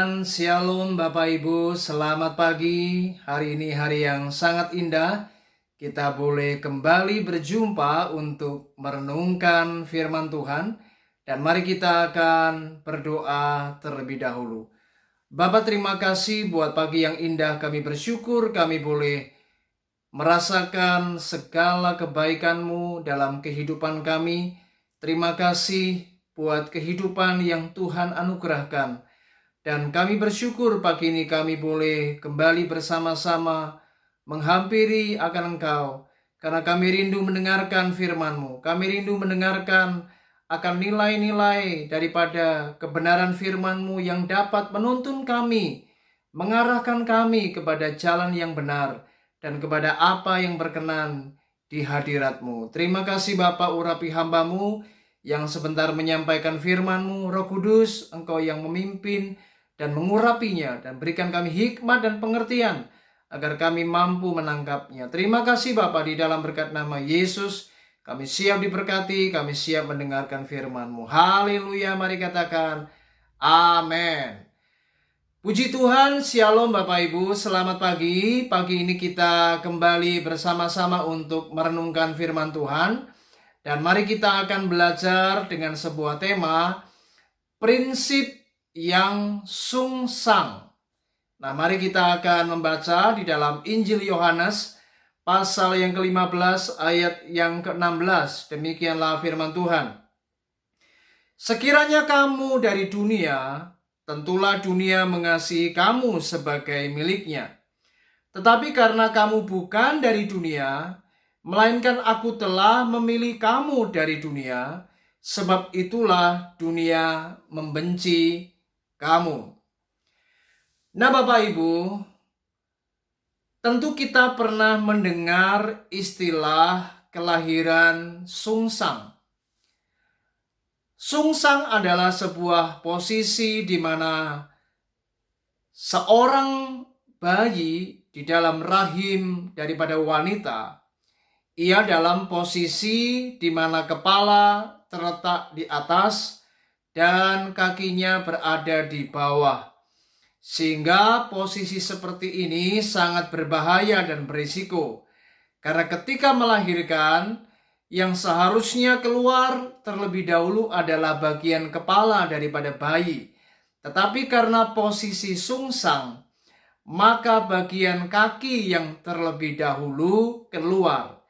Tuhan, Shalom Bapak Ibu, selamat pagi. Hari ini hari yang sangat indah. Kita boleh kembali berjumpa untuk merenungkan firman Tuhan. Dan mari kita akan berdoa terlebih dahulu. Bapak, terima kasih buat pagi yang indah. Kami bersyukur kami boleh merasakan segala kebaikan-Mu dalam kehidupan kami. Terima kasih buat kehidupan yang Tuhan anugerahkan. Dan kami bersyukur pagi ini kami boleh kembali bersama-sama menghampiri akan Engkau. Karena kami rindu mendengarkan firman-Mu. Kami rindu mendengarkan akan nilai-nilai daripada kebenaran firman-Mu yang dapat menuntun kami, mengarahkan kami kepada jalan yang benar dan kepada apa yang berkenan di hadirat-Mu. Terima kasih Bapa, urapi hamba-Mu yang sebentar menyampaikan firman-Mu. Roh Kudus, Engkau yang memimpin dan mengurapinya, dan berikan kami hikmat dan pengertian agar kami mampu menangkapnya. Terima kasih Bapa, di dalam berkat nama Yesus kami siap diberkati, kami siap mendengarkan firman-Mu. Haleluya, mari katakan amin. Puji Tuhan, Shalom Bapak Ibu, selamat pagi. Pagi ini kita kembali bersama-sama untuk merenungkan firman Tuhan. Dan mari kita akan belajar dengan sebuah tema, prinsip yang sungsang. Nah, mari kita akan membaca di dalam Injil Yohanes pasal yang ke-15 ayat yang ke-16. Demikianlah firman Tuhan. Sekiranya kamu dari dunia, tentulah dunia mengasihi kamu sebagai miliknya. Tetapi karena kamu bukan dari dunia, melainkan aku telah memilih kamu dari dunia, sebab itulah dunia membenci kamu. Nah Bapak Ibu, tentu kita pernah mendengar istilah kelahiran sungsang. Sungsang adalah sebuah posisi di mana seorang bayi di dalam rahim daripada wanita, ia dalam posisi di mana kepala terletak di atas dan kakinya berada di bawah. Sehingga posisi seperti ini sangat berbahaya dan berisiko. Karena ketika melahirkan, yang seharusnya keluar terlebih dahulu adalah bagian kepala daripada bayi. Tetapi karena posisi sungsang, maka bagian kaki yang terlebih dahulu keluar.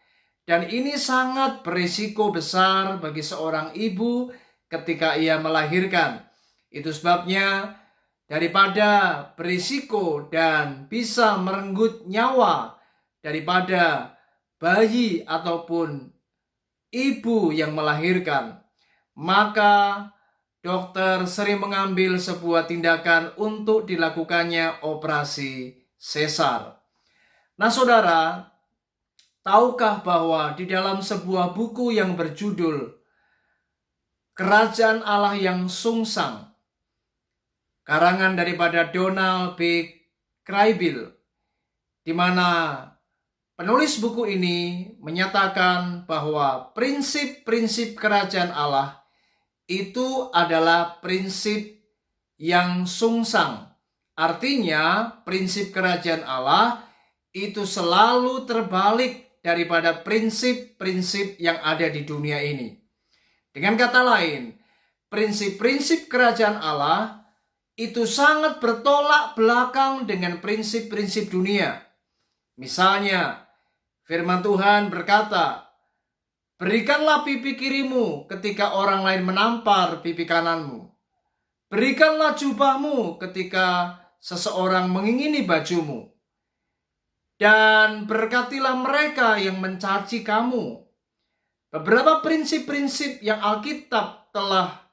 Dan ini sangat berisiko besar bagi seorang ibu ketika ia melahirkan. Itu sebabnya daripada berisiko dan bisa merenggut nyawa daripada bayi ataupun ibu yang melahirkan, maka dokter sering mengambil sebuah tindakan untuk dilakukannya operasi sesar. Nah saudara, tahukah bahwa di dalam sebuah buku yang berjudul Kerajaan Allah yang Sungsang, karangan daripada Donald B. Kraybill, di mana penulis buku ini menyatakan bahwa prinsip-prinsip kerajaan Allah itu adalah prinsip yang sungsang. Artinya, prinsip kerajaan Allah itu selalu terbalik daripada prinsip-prinsip yang ada di dunia ini. Dengan kata lain, prinsip-prinsip kerajaan Allah itu sangat bertolak belakang dengan prinsip-prinsip dunia. Misalnya, firman Tuhan berkata, berikanlah pipi kirimu ketika orang lain menampar pipi kananmu. Berikanlah jubahmu ketika seseorang mengingini bajumu. Dan berkatilah mereka yang mencaci kamu. Beberapa prinsip-prinsip yang Alkitab telah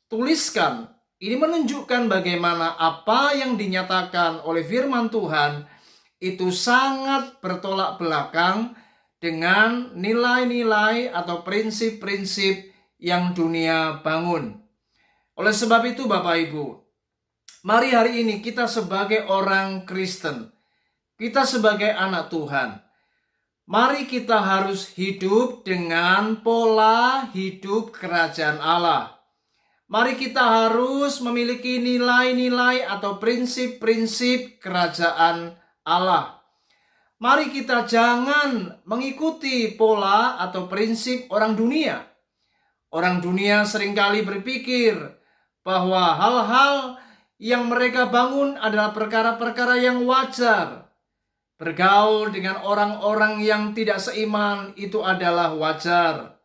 tuliskan, ini menunjukkan bagaimana apa yang dinyatakan oleh firman Tuhan itu sangat bertolak belakang dengan nilai-nilai atau prinsip-prinsip yang dunia bangun. Oleh sebab itu Bapak Ibu, mari hari ini kita sebagai orang Kristen, kita sebagai anak Tuhan, mari kita harus hidup dengan pola hidup kerajaan Allah. Mari kita harus memiliki nilai-nilai atau prinsip-prinsip kerajaan Allah. Mari kita jangan mengikuti pola atau prinsip orang dunia. Orang dunia seringkali berpikir bahwa hal-hal yang mereka bangun adalah perkara-perkara yang wajar. Bergaul dengan orang-orang yang tidak seiman itu adalah wajar.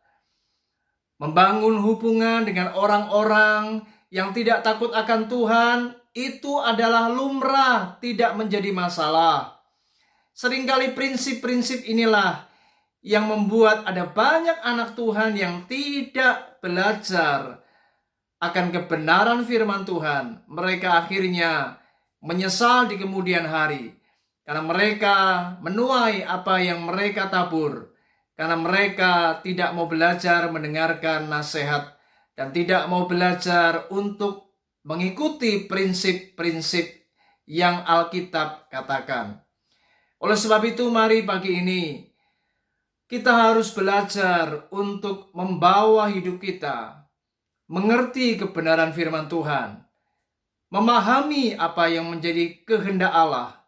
Membangun hubungan dengan orang-orang yang tidak takut akan Tuhan itu adalah lumrah, tidak menjadi masalah. Seringkali prinsip-prinsip inilah yang membuat ada banyak anak Tuhan yang tidak belajar akan kebenaran firman Tuhan. Mereka akhirnya menyesal di kemudian hari karena mereka menuai apa yang mereka tabur, karena mereka tidak mau belajar mendengarkan nasihat dan tidak mau belajar untuk mengikuti prinsip-prinsip yang Alkitab katakan. Oleh sebab itu, mari pagi ini kita harus belajar untuk membawa hidup kita mengerti kebenaran firman Tuhan, memahami apa yang menjadi kehendak Allah,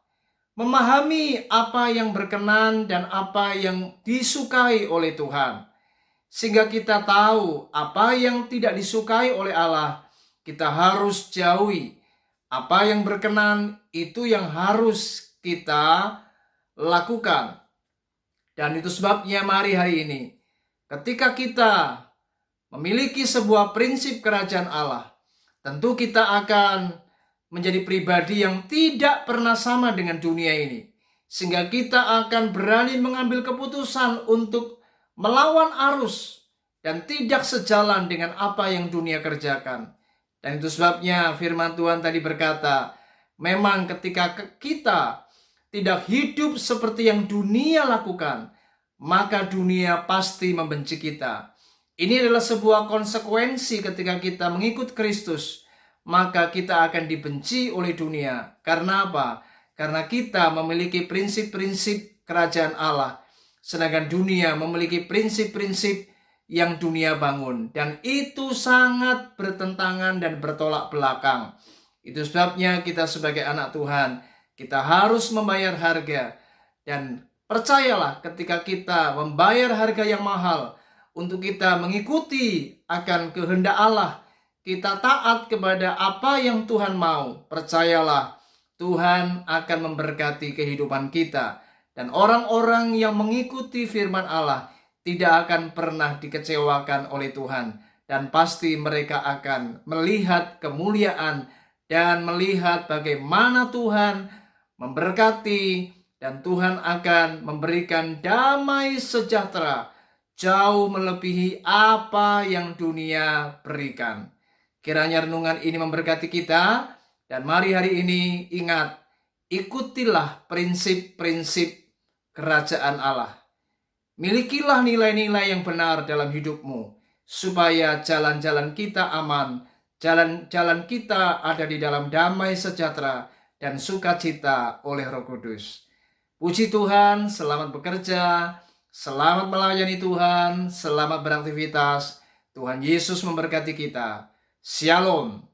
memahami apa yang berkenan dan apa yang disukai oleh Tuhan. Sehingga kita tahu apa yang tidak disukai oleh Allah, kita harus jauhi. Apa yang berkenan itu yang harus kita lakukan. Dan itu sebabnya mari hari ini, ketika kita memiliki sebuah prinsip kerajaan Allah, tentu kita akan menjadi pribadi yang tidak pernah sama dengan dunia ini. Sehingga kita akan berani mengambil keputusan untuk melawan arus dan tidak sejalan dengan apa yang dunia kerjakan. Dan itu sebabnya firman Tuhan tadi berkata, memang ketika kita tidak hidup seperti yang dunia lakukan, maka dunia pasti membenci kita. Ini adalah sebuah konsekuensi ketika kita mengikut Kristus. Maka kita akan dibenci oleh dunia. Karena apa? Karena kita memiliki prinsip-prinsip kerajaan Allah. Sedangkan dunia memiliki prinsip-prinsip yang dunia bangun. Dan itu sangat bertentangan dan bertolak belakang. Itu sebabnya kita sebagai anak Tuhan, kita harus membayar harga. Dan percayalah, ketika kita membayar harga yang mahal untuk kita mengikuti akan kehendak Allah, kita taat kepada apa yang Tuhan mau, percayalah Tuhan akan memberkati kehidupan kita. Dan orang-orang yang mengikuti firman Allah tidak akan pernah dikecewakan oleh Tuhan. Dan pasti mereka akan melihat kemuliaan dan melihat bagaimana Tuhan memberkati. Dan Tuhan akan memberikan damai sejahtera jauh melebihi apa yang dunia berikan. Kiranya renungan ini memberkati kita, dan mari hari ini ingat, ikutilah prinsip-prinsip kerajaan Allah. Milikilah nilai-nilai yang benar dalam hidupmu, supaya jalan-jalan kita aman, jalan-jalan kita ada di dalam damai sejahtera dan sukacita oleh Roh Kudus. Puji Tuhan, selamat bekerja, selamat melayani Tuhan, selamat beraktivitas. Tuhan Yesus memberkati kita. Shalom.